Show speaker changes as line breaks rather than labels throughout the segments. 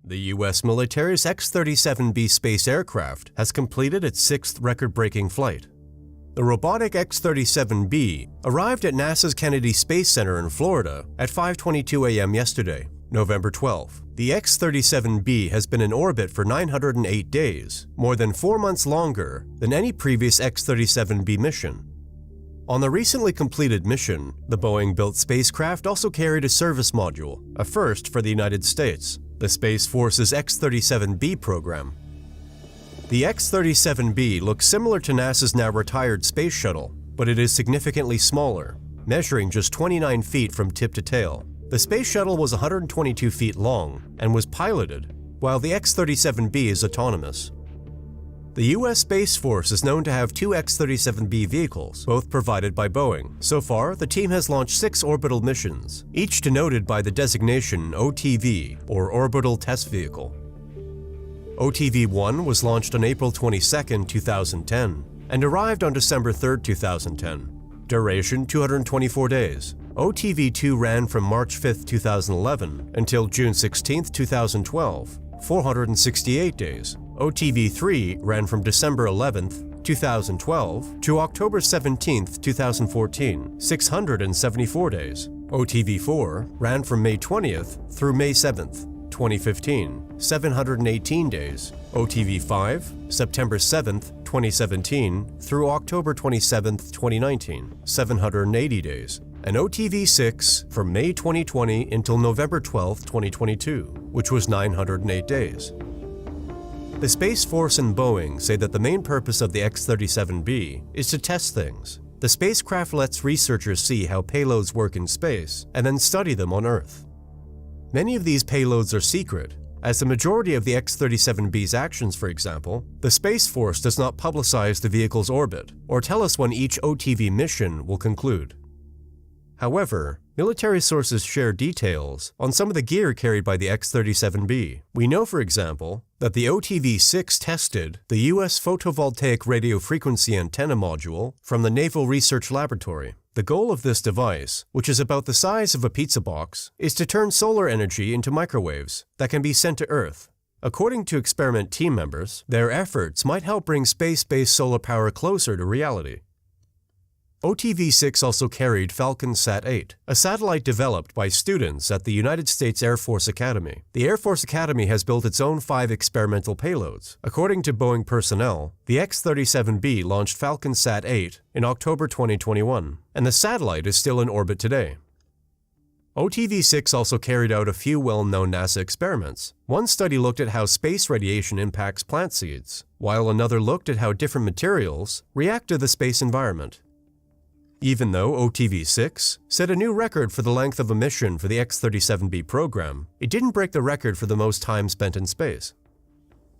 The U.S. military's X-37B space aircraft has completed its sixth record-breaking flight. The robotic X-37B arrived at NASA's Kennedy Space Center in Florida at 5:22 a.m. yesterday, November 12. The X-37B has been in orbit for 908 days, more than 4 months longer than any previous X-37B mission. On the recently completed mission, the Boeing-built spacecraft also carried a service module, a first for the United States, the Space Force's X-37B program. The X-37B looks similar to NASA's now-retired Space Shuttle, but it is significantly smaller, measuring just 29 feet from tip to tail. The Space Shuttle was 122 feet long and was piloted, while the X-37B is autonomous. The U.S. Space Force is known to have two X-37B vehicles, both provided by Boeing. So far, the team has launched 6 orbital missions, each denoted by the designation OTV, or Orbital Test Vehicle. OTV-1 was launched on April 22, 2010, and arrived on December 3, 2010. Duration 224 days. OTV-2 ran from March 5, 2011 until June 16, 2012, 468 days. OTV-3 ran from December 11, 2012 to October 17, 2014, 674 days. OTV-4 ran from May 20th through May 7th, 2015, 718 days. OTV-5, September 7th, 2017 through October 27th, 2019, 780 days. And OTV-6 from May 2020 until November 12, 2022, which was 908 days. The Space Force and Boeing say that the main purpose of the X-37B is to test things. The spacecraft lets researchers see how payloads work in space and then study them on Earth. Many of these payloads are secret. As the majority of the X-37B's actions, for example, the Space Force does not publicize the vehicle's orbit or tell us when each OTV mission will conclude. However, military sources share details on some of the gear carried by the X-37B. We know, for example, that the OTV-6 tested the U.S. photovoltaic radio frequency antenna module from the Naval Research Laboratory. The goal of this device, which is about the size of a pizza box, is to turn solar energy into microwaves that can be sent to Earth. According to experiment team members, their efforts might help bring space-based solar power closer to reality. OTV-6 also carried Falcon Sat 8, a satellite developed by students at the United States Air Force Academy. The Air Force Academy has built its own 5 experimental payloads. According to Boeing personnel, the X-37B launched Falcon Sat 8 in October 2021, and the satellite is still in orbit today. OTV-6 also carried out a few well-known NASA experiments. One study looked at how space radiation impacts plant seeds, while another looked at how different materials react to the space environment. Even though OTV-6 set a new record for the length of a mission for the X-37B program, it didn't break the record for the most time spent in space.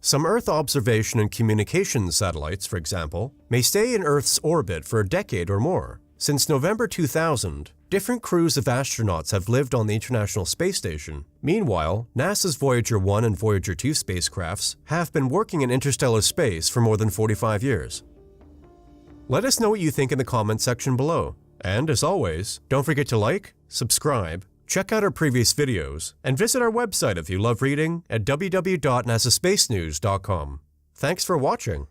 Some Earth observation and communications satellites, for example, may stay in Earth's orbit for a decade or more. Since November 2000, different crews of astronauts have lived on the International Space Station. Meanwhile, NASA's Voyager 1 and Voyager 2 spacecrafts have been working in interstellar space for more than 45 years. Let us know what you think in the comments section below. And as always, don't forget to like, subscribe, check out our previous videos, and visit our website if you love reading at www.nasaspacenews.com. Thanks for watching.